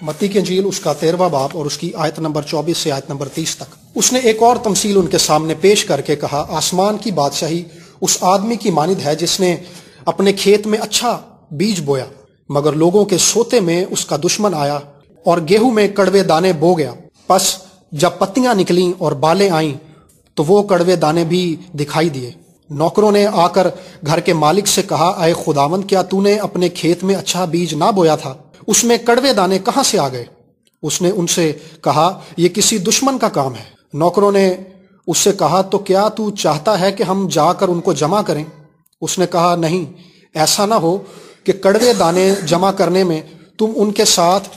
متی کی انجیل اس کا 13واں باب اور اس کی آیت نمبر 24 سے آیت نمبر 30 تک۔ اس نے ایک اور تمثیل ان کے سامنے پیش کر کے کہا، آسمان کی بادشاہی اس آدمی کی مانند ہے جس نے اپنے کھیت میں اچھا بیج بویا، مگر لوگوں کے سوتے میں اس کا دشمن آیا اور گیہوں میں کڑوے دانے بو گیا۔ پس جب پتیاں نکلیں اور بالیں آئیں تو وہ کڑوے دانے بھی دکھائی دیے۔ نوکروں نے آ کر گھر کے مالک سے کہا، اے خداوند، کیا تو نے اپنے کھیت میں اچھا بیج نہ بویا تھا؟ اس میں کڑوے دانے کہاں سے آ گئے؟ اس نے ان سے کہا، یہ کسی دشمن کا کام ہے۔ نوکروں نے اس سے کہا، تو کیا تو چاہتا ہے کہ ہم جا کر ان کو جمع کریں؟ اس نے کہا، نہیں، ایسا نہ ہو کہ کڑوے دانے جمع کرنے میں تم ان کے ساتھ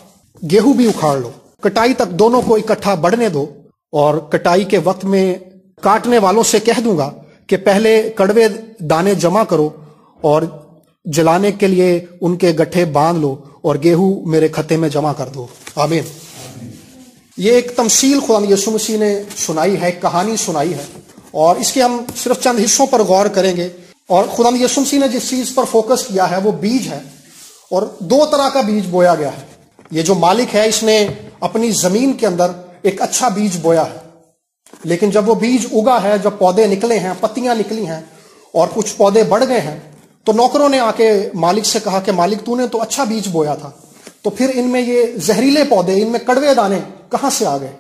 گیہوں بھی اکھاڑ لو۔ کٹائی تک دونوں کو اکٹھا بڑھنے دو، اور کٹائی کے وقت میں کاٹنے والوں سے کہہ دوں گا کہ پہلے کڑوے دانے جمع کرو اور جلانے کے لیے ان کے گٹھے باندھ لو اور گیہوں میرے کھتے میں جمع کر دو۔ آمین۔ یہ ایک تمثیل خدا یسوع مسیح نے سنائی ہے، ایک کہانی سنائی ہے، اور اس کے ہم صرف چند حصوں پر غور کریں گے۔ اور خدا یسوع مسیح نے جس چیز پر فوکس کیا ہے وہ بیج ہے، اور دو طرح کا بیج بویا گیا ہے۔ یہ جو مالک ہے اس نے اپنی زمین کے اندر ایک اچھا بیج بویا ہے، لیکن جب وہ بیج اگا ہے، جب پودے نکلے ہیں، پتیاں نکلی ہیں اور کچھ پودے بڑھ گئے ہیں، تو نوکروں نے آ کے مالک سے کہا کہ مالک، تو نے تو اچھا بیج بویا تھا، تو پھر ان میں یہ زہریلے پودے، ان میں کڑوے دانے کہاں سے آ گئے؟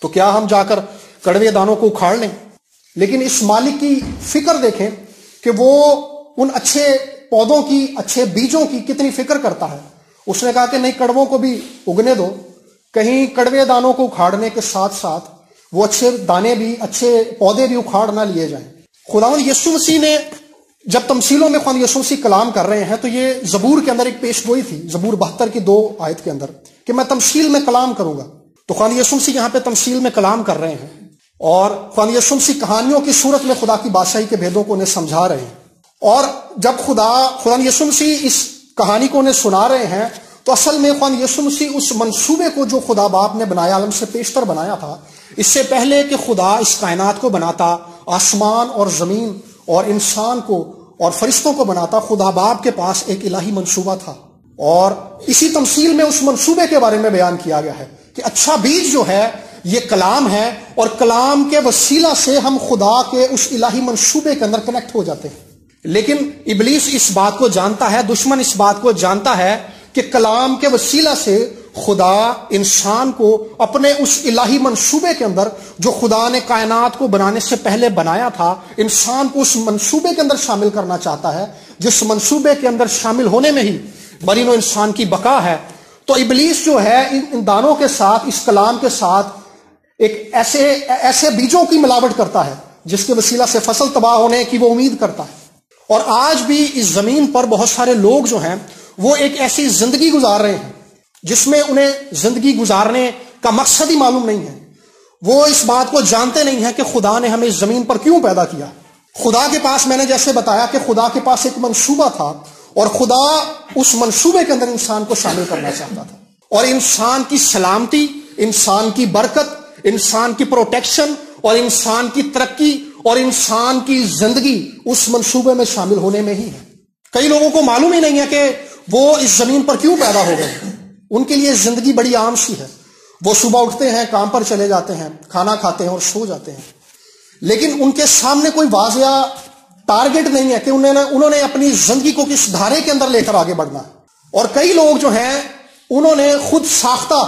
تو کیا ہم جا کر کڑوے دانوں کو اکھاڑ لیں؟ لیکن اس مالک کی فکر دیکھیں کہ وہ ان اچھے پودوں کی، اچھے بیجوں کی کتنی فکر کرتا ہے۔ اس نے کہا کہ نہیں، کڑووں کو بھی اگنے دو، کہیں کڑوے دانوں کو اکھاڑنے کے ساتھ ساتھ وہ اچھے دانے بھی، اچھے پودے بھی اکھاڑ نہ لیے جائیں۔ خداوند یسوع مسیح نے جب تمثیلوں میں خداوند یسوع مسیح کلام کر رہے ہیں تو یہ زبور کے اندر ایک پیش گوئی تھی، زبور 72 کی 2 آیت کے اندر، کہ میں تمثیل میں کلام کروں گا۔ تو خداوند یسوع مسیح یہاں پہ تمثیل میں کلام کر رہے ہیں، اور خداوند یسوع مسیح کہانیوں کی صورت میں خدا کی بادشاہی کے بھیدوں کو انہیں سمجھا رہے ہیں۔ اور جب خداوند یسوع مسیح اس کہانی کو انہیں سنا رہے ہیں تو اصل میں خداوند یسوع مسیح اس منصوبے کو جو خدا باپ نے بنایا، عالم سے پیشتر بنایا تھا، اس سے پہلے کہ خدا اس کائنات کو بناتا، آسمان اور زمین اور انسان کو اور فرشتوں کو بناتا، خدا باپ کے پاس ایک الہی منصوبہ تھا، اور اسی تمثیل میں اس منصوبے کے بارے میں بیان کیا گیا ہے کہ اچھا بیج جو ہے یہ کلام ہے، اور کلام کے وسیلہ سے ہم خدا کے اس الہی منصوبے کے اندر کنیکٹ ہو جاتے ہیں۔ لیکن ابلیس اس بات کو جانتا ہے، دشمن اس بات کو جانتا ہے کہ کلام کے وسیلہ سے خدا انسان کو اپنے اس الہی منصوبے کے اندر، جو خدا نے کائنات کو بنانے سے پہلے بنایا تھا، انسان کو اس منصوبے کے اندر شامل کرنا چاہتا ہے، جس منصوبے کے اندر شامل ہونے میں ہی برین و انسان کی بقا ہے۔ تو ابلیس جو ہے ان دانوں کے ساتھ، اس کلام کے ساتھ ایک ایسے بیجوں کی ملاوٹ کرتا ہے جس کے وسیلہ سے فصل تباہ ہونے کی وہ امید کرتا ہے۔ اور آج بھی اس زمین پر بہت سارے لوگ جو ہیں وہ ایک ایسی زندگی گزار رہے ہیں جس میں انہیں زندگی گزارنے کا مقصد ہی معلوم نہیں ہے۔ وہ اس بات کو جانتے نہیں ہیں کہ خدا نے ہمیں اس زمین پر کیوں پیدا کیا۔ خدا کے پاس، میں نے جیسے بتایا کہ خدا کے پاس ایک منصوبہ تھا، اور خدا اس منصوبے کے اندر انسان کو شامل کرنا چاہتا تھا، اور انسان کی سلامتی، انسان کی برکت، انسان کی پروٹیکشن اور انسان کی ترقی اور انسان کی زندگی اس منصوبے میں شامل ہونے میں ہی ہے۔ کئی لوگوں کو معلوم ہی نہیں ہے کہ وہ اس زمین پر کیوں پیدا ہو گئے۔ ان کے لیے زندگی بڑی عام سی ہے، وہ صبح اٹھتے ہیں، کام پر چلے جاتے ہیں، کھانا کھاتے ہیں اور سو جاتے ہیں، لیکن ان کے سامنے کوئی واضح ٹارگٹ نہیں ہے کہ انہوں نے اپنی زندگی کو کس دھارے کے اندر لے کر آگے بڑھنا ہے۔ اور کئی لوگ جو ہیں انہوں نے خود ساختہ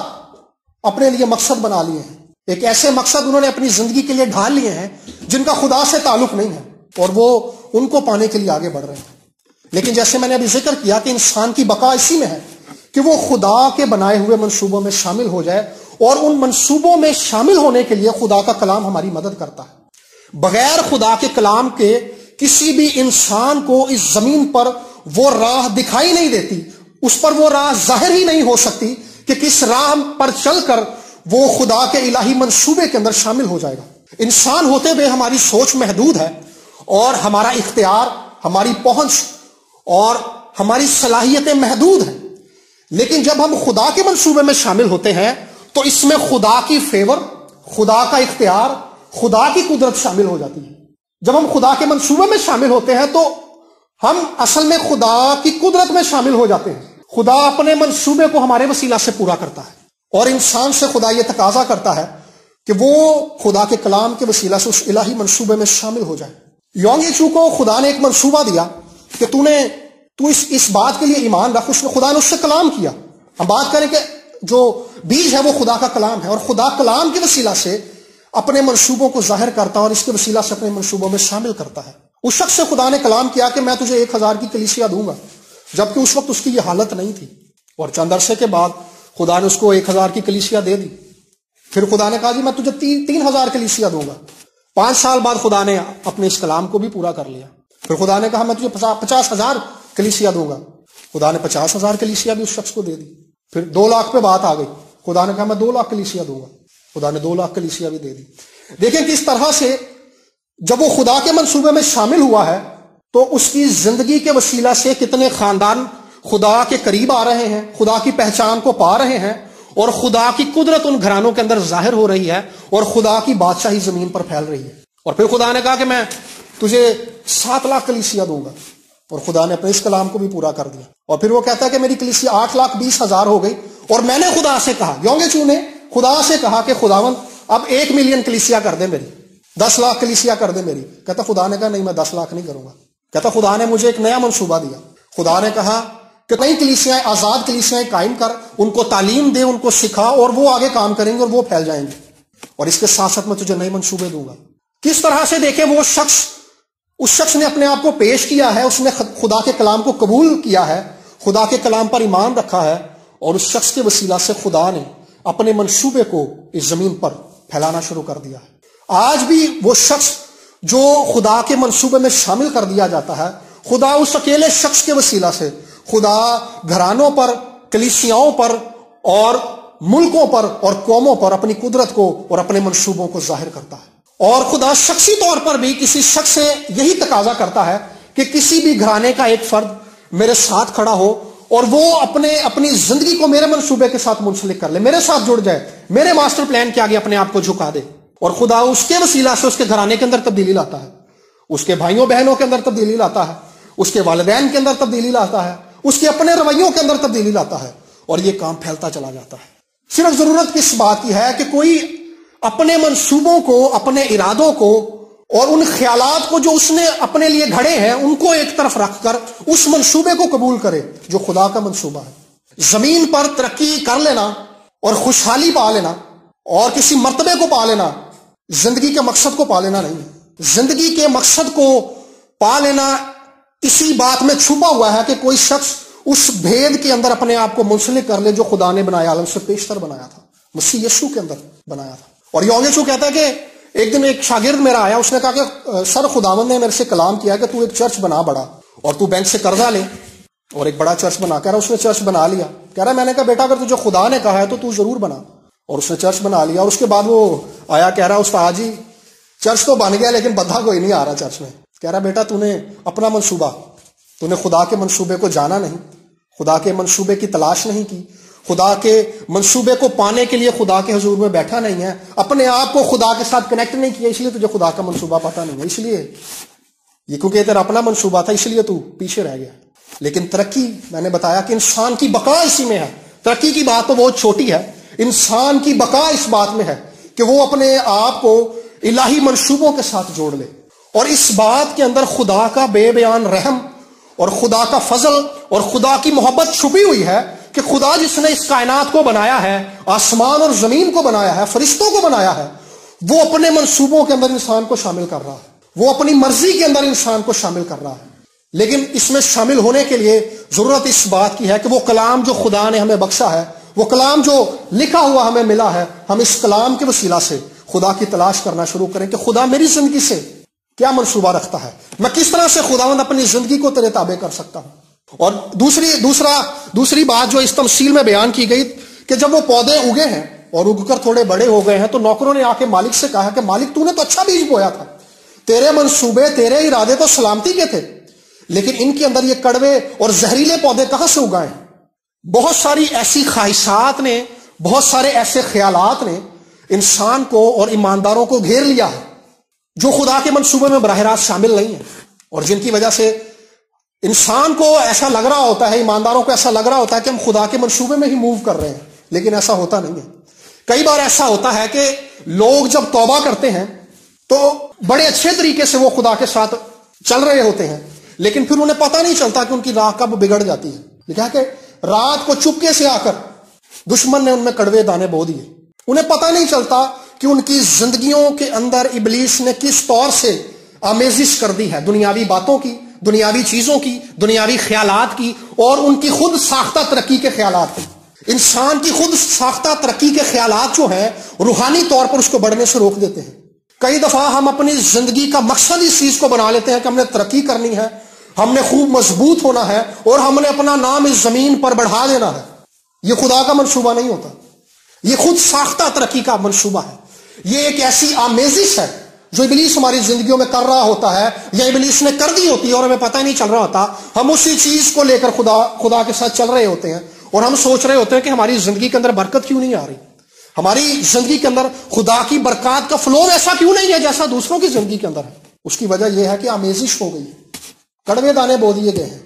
اپنے لیے مقصد بنا لیے ہیں، ایک ایسے مقصد انہوں نے اپنی زندگی کے لیے ڈھال لیے ہیں جن کا خدا سے تعلق نہیں ہے، اور وہ ان کو پانے کے لیے آگے بڑھ رہے ہیں۔ لیکن جیسے میں نے ابھی ذکر کیا کہ انسان کی بقا اسی میں ہے کہ وہ خدا کے بنائے ہوئے منصوبوں میں شامل ہو جائے، اور ان منصوبوں میں شامل ہونے کے لیے خدا کا کلام ہماری مدد کرتا ہے۔ بغیر خدا کے کلام کے کسی بھی انسان کو اس زمین پر وہ راہ دکھائی نہیں دیتی، اس پر وہ راہ ظاہر ہی نہیں ہو سکتی کہ کس راہ پر چل کر وہ خدا کے الہی منصوبے کے اندر شامل ہو جائے گا۔ انسان ہوتے ہوئے ہماری سوچ محدود ہے، اور ہمارا اختیار، ہماری پہنچ اور ہماری صلاحیتیں محدود ہیں، لیکن جب ہم خدا کے منصوبے میں شامل ہوتے ہیں تو اس میں خدا کی فیور، خدا کا اختیار، خدا کی قدرت شامل ہو جاتی ہے۔ جب ہم خدا کے منصوبے میں شامل ہوتے ہیں تو ہم اصل میں خدا کی قدرت میں شامل ہو جاتے ہیں، خدا اپنے منصوبے کو ہمارے وسیلہ سے پورا کرتا ہے، اور انسان سے خدا یہ تقاضا کرتا ہے کہ وہ خدا کے کلام کے وسیلہ سے اس الہی منصوبے میں شامل ہو جائے۔ یونگ یچو کو خدا نے ایک منصوبہ دیا کہ تو اس بات کے لیے ایمان رکھ۔ خدا نے اس سے کلام کیا۔ ہم بات کریں کہ جو بیج ہے وہ خدا کا کلام ہے، اور خدا کلام کے وسیلہ سے اپنے منصوبوں کو ظاہر کرتا ہے اور اس کے وسیلہ سے اپنے منصوبوں میں شامل کرتا ہے۔ اس شخص سے خدا نے کلام کیا کہ میں تجھے 1000 کی کلیسیا دوں گا، جبکہ اس وقت اس کی یہ حالت نہیں تھی، اور چند عرصے کے بعد خدا نے اس کو 1000 کی کلیسیا دے دی۔ پھر خدا نے کہا جی میں تجھے 3000 کلیسیا دوں گا۔ 5 سال بعد خدا نے اپنے اس کلام کو بھی پورا کر لیا۔ پھر خدا نے کہا میں تجھے 50,000 کلیسیا دوں گا۔ خدا نے 50,000 کلیسیا بھی اس شخص کو دے دی۔ پھر 2 لاکھ پہ بات آ گئی، خدا نے کہا میں 2 لاکھ کلیسیا دوں گا۔ خدا نے 2 لاکھ کلیسیا بھی دے دی۔ دیکھیں کس طرح سے جب وہ خدا کے منصوبے میں شامل ہوا ہے تو اس کی زندگی کے وسیلہ سے کتنے خاندان خدا کے قریب آ رہے ہیں، خدا کی پہچان کو پا رہے ہیں، اور خدا کی قدرت ان گھرانوں کے اندر ظاہر ہو رہی ہے، اور خدا کی بادشاہی زمین پر پھیل رہی ہے۔ اور پھر خدا نے کہا کہ میں تجھے 7 لاکھ کلیسیا دوں گا، اور خدا نے اپنے اس کلام کو بھی پورا کر دیا۔ اور پھر وہ کہتا ہے کہ میری کلیسیا 8,20,000 ہو گئی، اور میں نے خدا سے کہا، یونگ یچو نے خدا سے کہا کہ خداوند اب 1 ملین کلیسیا کر دے میری، 10 لاکھ کلیسیا کر دے میری۔ کہتا خدا نے کہا نہیں میں 10 لاکھ نہیں کروں گا۔ کہتا خدا نے مجھے ایک نیا منصوبہ دیا۔ خدا نے کہا کہ نئی کلیسیاں، آزاد کلیسیاں قائم کر، ان کو تعلیم دے، ان کو سکھا، اور وہ آگے کام کریں گے اور وہ پھیل جائیں گے، اور اس کے ساتھ ساتھ میں تجھے نئے منصوبے دوں گا۔ کس طرح سے دیکھیں اس شخص نے اپنے آپ کو پیش کیا ہے، اس نے خدا کے کلام کو قبول کیا ہے، خدا کے کلام پر ایمان رکھا ہے، اور اس شخص کے وسیلہ سے خدا نے اپنے منصوبے کو اس زمین پر پھیلانا شروع کر دیا ہے۔ آج بھی وہ شخص جو خدا کے منصوبے میں شامل کر دیا جاتا ہے، خدا اس اکیلے شخص کے وسیلہ سے خدا گھرانوں پر، کلیسیاؤں پر، اور ملکوں پر اور قوموں پر اپنی قدرت کو اور اپنے منصوبوں کو ظاہر کرتا ہے۔ اور خدا شخصی طور پر بھی کسی شخص سے یہی تقاضا کرتا ہے کہ کسی بھی گھرانے کا ایک فرد میرے ساتھ کھڑا ہو اور وہ اپنی زندگی کو میرے منصوبے کے ساتھ منسلک کر لے، میرے ساتھ جڑ جائے، میرے ماسٹر پلان کے آگے اپنے آپ کو جھکا دے۔ اور خدا اس کے وسیلہ سے اس کے گھرانے کے اندر تبدیلی لاتا ہے، اس کے بھائیوں بہنوں کے اندر تبدیلی لاتا ہے، اس کے والدین کے اندر تبدیلی لاتا ہے، اس کے اپنے رویوں کے اندر تبدیلی لاتا ہے، اور یہ کام پھیلتا چلا جاتا ہے۔ صرف ضرورت کس بات کی ہے کہ کوئی اپنے منصوبوں کو، اپنے ارادوں کو اور ان خیالات کو جو اس نے اپنے لیے گھڑے ہیں ان کو ایک طرف رکھ کر اس منصوبے کو قبول کرے جو خدا کا منصوبہ ہے۔ زمین پر ترقی کر لینا اور خوشحالی پا لینا اور کسی مرتبے کو پا لینا زندگی کے مقصد کو پا لینا نہیں ہے۔ زندگی کے مقصد کو پا لینا اسی بات میں چھپا ہوا ہے کہ کوئی شخص اس بھید کے اندر اپنے آپ کو منسلک کر لے جو خدا نے بنایا، عالم سے پیشتر بنایا تھا، مسیح یسوع کے اندر بنایا تھا۔ اور یونگ یچو کہتا ہے کہ ایک دن ایک شاگرد میرا آیا، اس نے کہا کہ سر خداوند نے میرے سے کلام کیا کہ تو ایک چرچ بنا بڑا، اور تو بینک سے قرضہ لے اور ایک بڑا چرچ بنا۔ کہہ رہا اس نے چرچ بنا لیا۔ کہہ رہا میں نے کہا بیٹا اگر تجھے خدا نے کہا ہے تو ضرور بنا، اور اس نے چرچ بنا لیا۔ اور اس کے بعد وہ آیا، کہہ رہا استاد جی چرچ تو بن گیا لیکن بندہ کوئی نہیں آ رہا چرچ میں۔ کہہ رہا بیٹا تو نے اپنا منصوبہ، تو نے خدا کے منصوبے کو جانا نہیں، خدا کے منصوبے کی تلاش نہیں کی، خدا کے منصوبے کو پانے کے لیے خدا کے حضور میں بیٹھا نہیں ہے، اپنے آپ کو خدا کے ساتھ کنیکٹ نہیں کیا، اس لیے تجھے خدا کا منصوبہ پتہ نہیں ہے۔ اس لیے یہ کیونکہ تیرا اپنا منصوبہ تھا اس لیے تو پیچھے رہ گیا۔ لیکن ترقی، میں نے بتایا کہ انسان کی بقا اسی میں ہے۔ ترقی کی بات تو بہت چھوٹی ہے، انسان کی بقا اس بات میں ہے کہ وہ اپنے آپ کو الہی منصوبوں کے ساتھ جوڑ لے، اور اس بات کے اندر خدا کا بے بیان رحم اور خدا کا فضل اور خدا کی محبت چھپی ہوئی ہے کہ خدا جس نے اس کائنات کو بنایا ہے، آسمان اور زمین کو بنایا ہے، فرشتوں کو بنایا ہے، وہ اپنے منصوبوں کے اندر انسان کو شامل کر رہا ہے، وہ اپنی مرضی کے اندر انسان کو شامل کر رہا ہے۔ لیکن اس میں شامل ہونے کے لیے ضرورت اس بات کی ہے کہ وہ کلام جو خدا نے ہمیں بخشا ہے، وہ کلام جو لکھا ہوا ہمیں ملا ہے، ہم اس کلام کے وسیلہ سے خدا کی تلاش کرنا شروع کریں کہ خدا میری زندگی سے کیا منصوبہ رکھتا ہے، میں کس طرح سے خداوند اپنی زندگی کو تیرے تابع کر سکتا ہوں۔ اور دوسری بات جو اس تمثیل میں بیان کی گئی کہ جب وہ پودے اگے ہیں اور اگ کر تھوڑے بڑے ہو گئے ہیں تو نوکروں نے آ کے مالک سے کہا کہ مالک تو نے تو اچھا بیج بویا تھا، تیرے منصوبے، تیرے ارادے تو سلامتی کے تھے، لیکن ان کے اندر یہ کڑوے اور زہریلے پودے کہاں سے اگائے ہیں؟ بہت ساری ایسی خواہشات نے، بہت سارے ایسے خیالات نے انسان کو اور ایمانداروں کو گھیر لیا ہے جو خدا کے منصوبے میں براہ راست شامل نہیں ہیں، اور جن کی وجہ سے انسان کو ایسا لگ رہا ہوتا ہے، ایمانداروں کو ایسا لگ رہا ہوتا ہے کہ ہم خدا کے منصوبے میں ہی موو کر رہے ہیں، لیکن ایسا ہوتا نہیں ہے۔ کئی بار ایسا ہوتا ہے کہ لوگ جب توبہ کرتے ہیں تو بڑے اچھے طریقے سے وہ خدا کے ساتھ چل رہے ہوتے ہیں، لیکن پھر انہیں پتہ نہیں چلتا کہ ان کی راہ کب بگڑ جاتی ہے۔ لکھا کہ رات کو چپکے سے آ کر دشمن نے ان میں کڑوے دانے بو دیے۔ انہیں پتہ نہیں چلتا کہ ان کی زندگیوں کے اندر ابلیس نے کس طور سے آمیزش کر دی ہے، دنیاوی باتوں کی، دنیاوی چیزوں کی، دنیاوی خیالات کی، اور ان کی خود ساختہ ترقی کے خیالات کی۔ انسان کی خود ساختہ ترقی کے خیالات جو ہیں روحانی طور پر اس کو بڑھنے سے روک دیتے ہیں۔ کئی دفعہ ہم اپنی زندگی کا مقصد اس چیز کو بنا لیتے ہیں کہ ہم نے ترقی کرنی ہے، ہم نے خوب مضبوط ہونا ہے، اور ہم نے اپنا نام اس زمین پر بڑھا دینا ہے۔ یہ خدا کا منصوبہ نہیں ہوتا، یہ خود ساختہ ترقی کا منصوبہ ہے۔ یہ ایک ایسی آمیزش ہے جو ابلیس ہماری زندگیوں میں کر رہا ہوتا ہے، یا ابلیس نے کر دی ہوتی ہے اور ہمیں پتہ نہیں چل رہا ہوتا۔ ہم اسی چیز کو لے کر خدا کے ساتھ چل رہے ہوتے ہیں، اور ہم سوچ رہے ہوتے ہیں کہ ہماری زندگی کے اندر برکت کیوں نہیں آ رہی، ہماری زندگی کے اندر خدا کی برکات کا فلو ایسا کیوں نہیں ہے جیسا دوسروں کی زندگی کے اندر ہے۔ اس کی وجہ یہ ہے کہ آمیزش ہو گئی، کڑوے دانے بو دیے گئے ہیں۔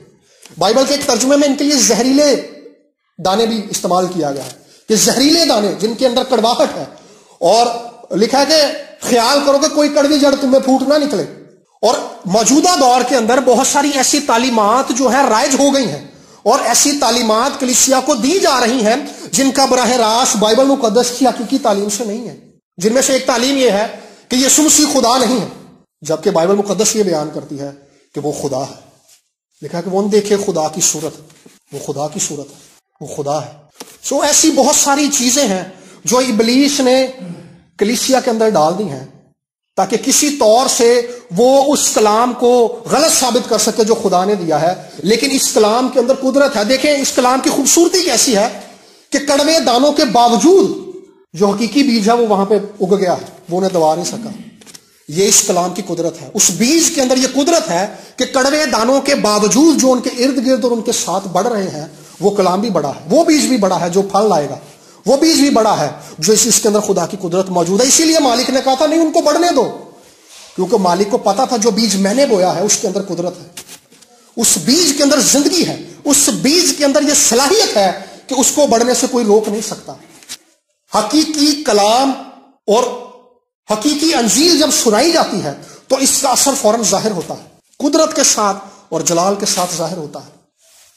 بائبل کے ایک ترجمے میں ان کے لیے زہریلے دانے بھی استعمال کیا گیا ہے، کہ زہریلے دانے جن کے اندر کڑواہٹ ہے، اور لکھا ہے کہ خیال کرو کہ کوئی کڑوی جڑ تمہیں پھوٹ نہ نکلے۔ اور موجودہ دور کے اندر بہت ساری ایسی تعلیمات جو ہے رائج ہو گئی ہیں، اور ایسی تعلیمات کلیسیا کو دی جا رہی ہیں جن کا براہ راست بائبل مقدس کی حقیقی تعلیم سے نہیں ہے۔ جن میں سے ایک تعلیم یہ ہے کہ یسوع مسیح خدا نہیں ہے، جبکہ بائبل مقدس یہ بیان کرتی ہے کہ وہ خدا ہے۔ لکھا ہے کہ وہ دیکھے خدا کی صورت، وہ خدا کی صورت ہے، وہ خدا ہے۔ سو ایسی بہت ساری چیزیں ہیں جو ابلیس نے کلیسیا کے اندر ڈال دی ہیں تاکہ کسی طور سے وہ اس کلام کو غلط ثابت کر سکے جو خدا نے دیا ہے۔ لیکن اس کلام کے اندر قدرت ہے۔ دیکھیں اس کلام کی خوبصورتی کیسی ہے کہ کڑوے دانوں کے باوجود جو حقیقی بیج ہے وہ وہاں پہ اگ گیا ہے، وہ انہیں دبا نہیں سکا۔ یہ اس کلام کی قدرت ہے۔ اس بیج کے اندر یہ قدرت ہے کہ کڑوے دانوں کے باوجود جو ان کے ارد گرد اور ان کے ساتھ بڑھ رہے ہیں، وہ کلام بھی بڑا ہے، وہ بیج بھی بڑا ہے جو پھل لائے گا، وہ بیج بھی بڑا ہے جو اس کے اندر خدا کی قدرت موجود ہے۔ اسی لیے مالک نے کہا تھا نہیں ان کو بڑھنے دو، کیونکہ مالک کو پتا تھا جو بیج میں نے بویا ہے اس کے اندر قدرت ہے، اس بیج کے اندر زندگی ہے، اس بیج کے اندر یہ صلاحیت ہے کہ اس کو بڑھنے سے کوئی روک نہیں سکتا۔ حقیقی کلام اور حقیقی انجیل جب سنائی جاتی ہے تو اس کا اثر فوراً ظاہر ہوتا ہے، قدرت کے ساتھ اور جلال کے ساتھ ظاہر ہوتا ہے۔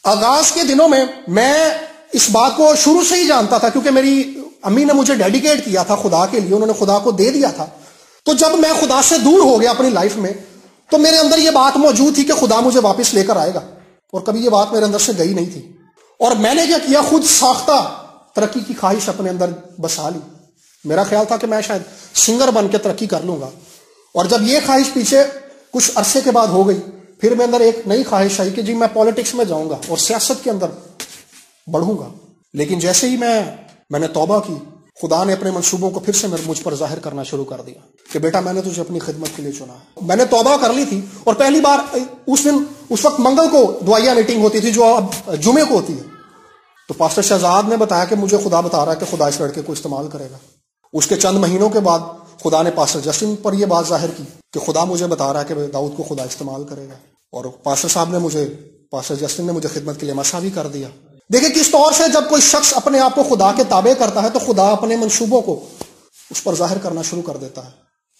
آغاز کے دنوں میں اس بات کو شروع سے ہی جانتا تھا، کیونکہ میری امی نے مجھے ڈیڈیکیٹ کیا تھا خدا کے لیے، انہوں نے خدا کو دے دیا تھا۔ تو جب میں خدا سے دور ہو گیا اپنی لائف میں تو میرے اندر یہ بات موجود تھی کہ خدا مجھے واپس لے کر آئے گا، اور کبھی یہ بات میرے اندر سے گئی نہیں تھی۔ اور میں نے کیا کیا، خود ساختہ ترقی کی خواہش اپنے اندر بسا لی۔ میرا خیال تھا کہ میں شاید سنگر بن کے ترقی کر لوں گا، اور جب یہ خواہش پیچھے کچھ عرصے کے بعد ہو گئی، پھر میرے اندر ایک نئی خواہش آئی کہ جی میں پالیٹکس میں جاؤں گا اور سیاست کے اندر بڑھوں گا۔ لیکن جیسے ہی میں نے توبہ کی، خدا نے اپنے منصوبوں کو پھر سے مجھ پر ظاہر کرنا شروع کر دیا کہ بیٹا میں نے تجھے اپنی خدمت کے لیے چنا ہے۔ میں نے توبہ کر لی تھی، اور پہلی بار اس وقت منگل کو دعائیہ میٹنگ ہوتی تھی جو اب جمعے کو ہوتی ہے، تو پاسٹر شہزاد نے بتایا کہ مجھے خدا بتا رہا ہے کہ خدا اس لڑکے کو استعمال کرے گا۔ اس کے چند مہینوں کے بعد خدا نے پاسٹر جسٹن پر یہ بات ظاہر کی کہ خدا مجھے بتا رہا ہے کہ داؤد کو خدا استعمال کرے گا، اور پاسٹر جسٹن نے مجھے خدمت کے لیے مساوی کر دیا۔ دیکھیں کس طور سے جب کوئی شخص اپنے آپ کو خدا کے تابع کرتا ہے تو خدا اپنے منصوبوں کو اس پر ظاہر کرنا شروع کر دیتا ہے۔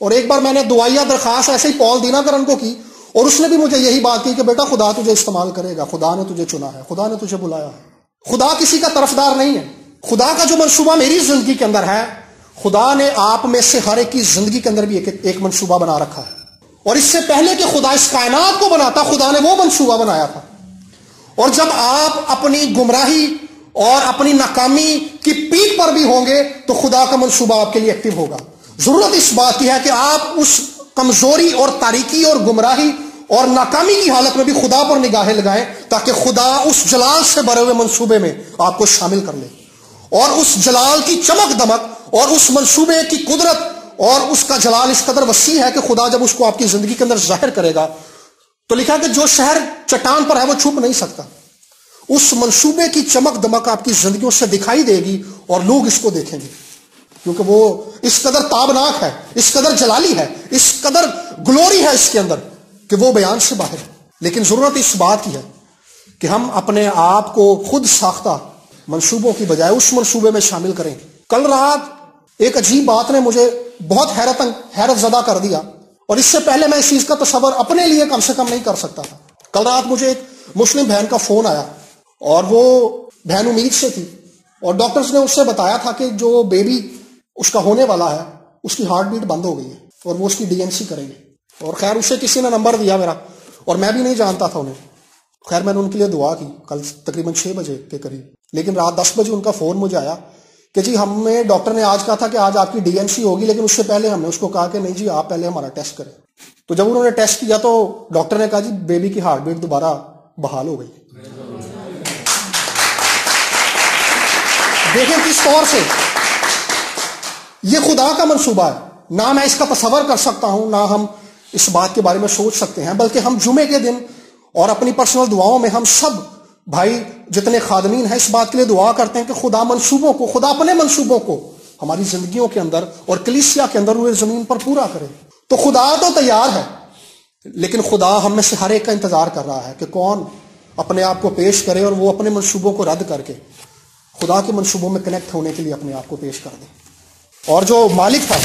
اور ایک بار میں نے دعائیہ درخواست ایسے ہی پال دینا کرن کو کی، اور اس نے بھی مجھے یہی بات کی کہ بیٹا خدا تجھے استعمال کرے گا، خدا نے تجھے چنا ہے، خدا نے تجھے بلایا ہے۔ خدا کسی کا طرفدار نہیں ہے۔ خدا کا جو منصوبہ میری زندگی کے اندر ہے، خدا نے آپ میں سے ہر ایک کی زندگی کے اندر بھی ایک منصوبہ بنا رکھا ہے، اور اس سے پہلے کہ خدا اس کائنات کو بناتا، خدا نے وہ منصوبہ بنایا تھا۔ اور جب آپ اپنی گمراہی اور اپنی ناکامی کی پیٹ پر بھی ہوں گے تو خدا کا منصوبہ آپ کے لیے ایکٹیو ہوگا۔ ضرورت اس بات کی ہے کہ آپ اس کمزوری اور تاریکی اور گمراہی اور ناکامی کی حالت میں بھی خدا پر نگاہیں لگائیں، تاکہ خدا اس جلال سے بھرے ہوئے منصوبے میں آپ کو شامل کر لے، اور اس جلال کی چمک دمک اور اس منصوبے کی قدرت اور اس کا جلال اس قدر وسیع ہے کہ خدا جب اس کو آپ کی زندگی کے اندر ظاہر کرے گا تو لکھا کہ جو شہر چٹان پر ہے وہ چھپ نہیں سکتا۔ اس منصوبے کی چمک دمک آپ کی زندگیوں سے دکھائی دے گی اور لوگ اس کو دیکھیں گے، کیونکہ وہ اس قدر تابناک ہے، اس قدر جلالی ہے، اس قدر گلوری ہے اس کے اندر کہ وہ بیان سے باہر ہے۔ لیکن ضرورت اس بات کی ہے کہ ہم اپنے آپ کو خود ساختہ منصوبوں کی بجائے اس منصوبے میں شامل کریں. کل رات ایک عجیب بات نے مجھے بہت حیرت زدہ کر دیا، اور اس سے پہلے میں اس چیز کا تصور اپنے لیے کم سے کم نہیں کر سکتا تھا. کل رات مجھے ایک مسلم بہن کا فون آیا، اور وہ بہن امید سے تھی، اور ڈاکٹرز نے اس سے بتایا تھا کہ جو بیبی اس کا ہونے والا ہے اس کی ہارٹ بیٹ بند ہو گئی ہے اور وہ اس کی DNC کریں گے. اور خیر اسے کسی نے نمبر دیا میرا، اور میں بھی نہیں جانتا تھا انہیں. خیر میں نے ان کے لیے دعا کی کل تقریباً 6 بجے کے قریب. لیکن رات 10 بجے ان کا فون مجھے آیا کہ جی ہمیں ڈاکٹر نے آج کہا تھا کہ آج آپ کی DNC ہوگی، لیکن اس سے پہلے ہم نے اس کو کہا کہ نہیں جی آپ پہلے ہمارا ٹیسٹ کریں. تو جب انہوں نے ٹیسٹ کیا تو ڈاکٹر نے کہا جی بیبی کی ہارٹ بیٹ دوبارہ بحال ہو گئی. دیکھیں کس طور سے یہ خدا کا منصوبہ ہے. نہ میں اس کا تصور کر سکتا ہوں، نہ ہم اس بات کے بارے میں سوچ سکتے ہیں، بلکہ ہم جمعے کے دن اور اپنی پرسنل دعاؤں میں ہم سب بھائی جتنے خادمین ہیں اس بات کے لیے دعا کرتے ہیں کہ خدا منصوبوں کو، خدا اپنے منصوبوں کو ہماری زندگیوں کے اندر اور کلیسیا کے اندر روئے زمین پر پورا کرے. تو خدا تو تیار ہے، لیکن خدا ہم میں سے ہر ایک کا انتظار کر رہا ہے کہ کون اپنے آپ کو پیش کرے اور وہ اپنے منصوبوں کو رد کر کے خدا کے منصوبوں میں کنیکٹ ہونے کے لیے اپنے آپ کو پیش کر دے. اور جو مالک تھا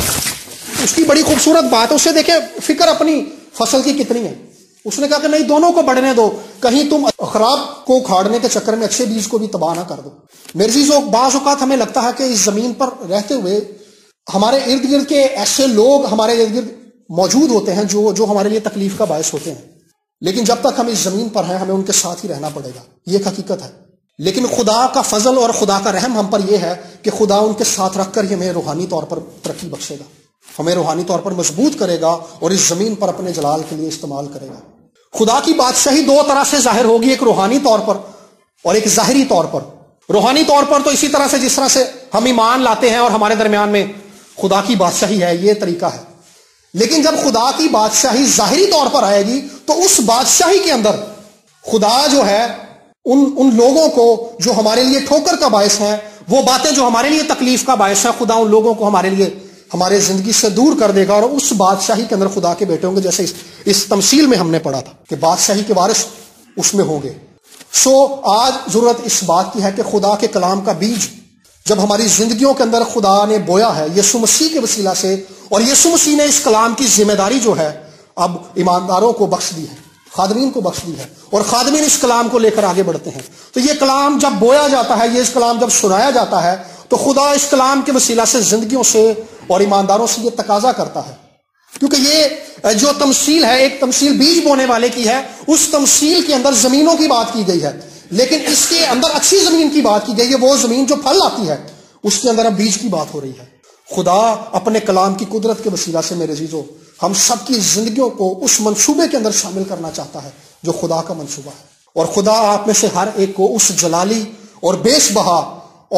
اس کی بڑی خوبصورت بات ہے، اسے دیکھے فکر اپنی فصل کی کتنی ہے. اس نے کہا کہ نہیں دونوں کو بڑھنے دو، کہیں تم خراب کو اکھاڑنے کے چکر میں اچھے بیج کو بھی تباہ نہ کر دو. میرے عزیزو، بعض اوقات ہمیں لگتا ہے کہ اس زمین پر رہتے ہوئے ہمارے ارد گرد کے ایسے لوگ ہمارے ارد گرد موجود ہوتے ہیں جو ہمارے لیے تکلیف کا باعث ہوتے ہیں، لیکن جب تک ہم اس زمین پر ہیں ہمیں ان کے ساتھ ہی رہنا پڑے گا. یہ ایک حقیقت ہے. لیکن خدا کا فضل اور خدا کا رحم ہم پر یہ ہے کہ خدا ان کے ساتھ رکھ کر ہی ہمیں روحانی طور پر ترقی بخشے گا، ہمیں روحانی طور پر مضبوط کرے گا اور اس زمین پر اپنے جلال کے لیے استعمال کرے گا. خدا کی بادشاہی 2 طرح سے ظاہر ہوگی، ایک روحانی طور پر اور ایک ظاہری طور پر. روحانی طور پر تو اسی طرح سے جس طرح سے ہم ایمان لاتے ہیں اور ہمارے درمیان میں خدا کی بادشاہی ہے، یہ طریقہ ہے. لیکن جب خدا کی بادشاہی ظاہری طور پر آئے گی تو اس بادشاہی کے اندر خدا جو ہے ان لوگوں کو جو ہمارے لیے ٹھوکر کا باعث ہیں، وہ باتیں جو ہمارے لیے تکلیف کا باعث ہیں، خدا ان لوگوں کو ہمارے لیے ہمارے زندگی سے دور کر دے گا، اور اس بادشاہی کے اندر خدا کے بیٹے ہوں گے، جیسے اس تمثیل میں ہم نے پڑھا تھا کہ بادشاہی کے وارث اس میں ہوں گے. آج ضرورت اس بات کی ہے کہ خدا کے کلام کا بیج جب ہماری زندگیوں کے اندر خدا نے بویا ہے یسوع مسیح کے وسیلہ سے، اور یسوع مسیح نے اس کلام کی ذمہ داری جو ہے اب ایمانداروں کو بخش دی ہے، خادمین کو بخش دی ہے، اور خادمین اس کلام کو لے کر آگے بڑھتے ہیں. تو یہ کلام جب بویا جاتا ہے، یہ اس کلام جب سنایا جاتا ہے، تو خدا اس کلام کے وسیلہ سے زندگیوں سے اور ایمانداروں سے یہ تقاضا کرتا ہے. کیونکہ یہ جو تمثیل ہے ایک تمثیل بیج بونے والے کی ہے، اس تمثیل کے اندر زمینوں کی بات کی گئی ہے، لیکن اس کے اندر اچھی زمین کی بات کی گئی ہے، وہ زمین جو پھل لاتی ہے، اس کے اندر اب بیج کی بات ہو رہی ہے. خدا اپنے کلام کی قدرت کے وسیلہ سے میرے عزیزو ہم سب کی زندگیوں کو اس منصوبے کے اندر شامل کرنا چاہتا ہے جو خدا کا منصوبہ ہے. اور خدا آپ میں سے ہر ایک کو اس جلالی اور بیش بہا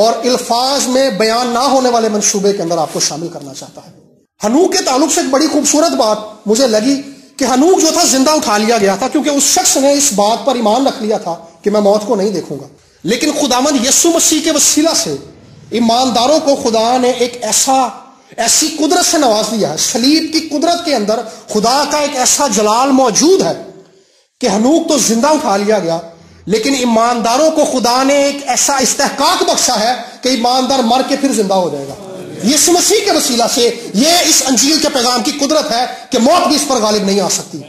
اور الفاظ میں بیان نہ ہونے والے منصوبے کے اندر آپ کو شامل کرنا چاہتا ہے. ہنوک کے تعلق سے ایک بڑی خوبصورت بات مجھے لگی کہ ہنوک جو تھا زندہ اٹھا لیا گیا تھا، کیونکہ اس شخص نے اس بات پر ایمان رکھ لیا تھا کہ میں موت کو نہیں دیکھوں گا. لیکن خداوند یسوع مسیح کے وسیلہ سے ایمانداروں کو خدا نے ایک ایسی قدرت سے نواز دیا ہے. صلیب کی قدرت کے اندر خدا کا ایک ایسا جلال موجود ہے کہ ہنوک تو زندہ اٹھا لیا گیا، لیکن ایمانداروں کو خدا نے ایک ایسا استحقاق بخشا ہے کہ ایماندار مر کے پھر زندہ ہو جائے گا. یسوع مسیح کے وسیلہ سے یہ اس انجیل کے پیغام کی قدرت ہے کہ موت بھی اس پر غالب نہیں آ سکتی.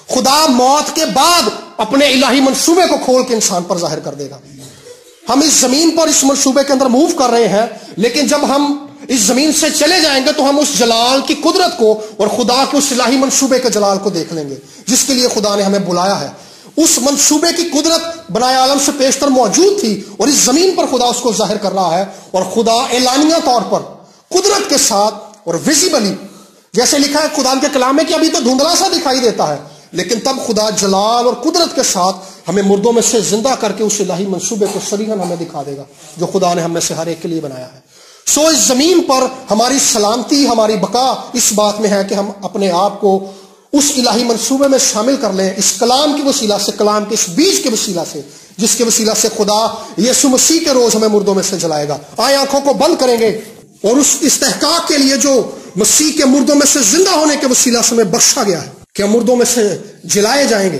خدا موت کے بعد اپنے الہی منصوبے کو کھول کے انسان پر ظاہر کر دے گا. ہم اس زمین پر اس منصوبے کے اندر موو کر رہے ہیں، لیکن جب ہم اس زمین سے چلے جائیں گے تو ہم اس جلال کی قدرت کو اور خدا کے اس الہی منصوبے کے جلال کو دیکھ لیں گے جس کے لیے خدا نے ہمیں بلایا ہے. اس منصوبے کی قدرت بنائے عالم سے پیشتر موجود تھی، اور اس زمین پر خدا اس کو ظاہر کر رہا ہے. اور خدا اعلانیہ طور پر قدرت کے ساتھ اور ویزیبلی، جیسے لکھا ہے خدا کے کلام میں کہ ابھی تو دھندلا سا دکھائی دیتا ہے، لیکن تب خدا جلال اور قدرت کے ساتھ ہمیں مردوں میں سے زندہ کر کے اس الہی منصوبے کو صریحاً ہمیں دکھا دے گا جو خدا نے ہم میں سے ہر ایک کے لیے بنایا ہے. اس زمین پر ہماری سلامتی، ہماری بقا اس بات میں ہے کہ ہم اپنے آپ کو اس الہی منصوبے میں شامل کر لیں، اس کلام کے وسیلہ سے، کلام کے اس بیج کے وسیلہ سے، جس کے وسیلہ سے خدا یسوع مسیح کے روز ہمیں مردوں میں سے جلائے گا. آئے آنکھوں کو بند کریں گے اور اس استحقاق کے لیے جو مسیح کے مردوں میں سے زندہ ہونے کے وسیلہ سے ہمیں بخشا گیا ہے کہ ہم مردوں میں سے جلائے جائیں گے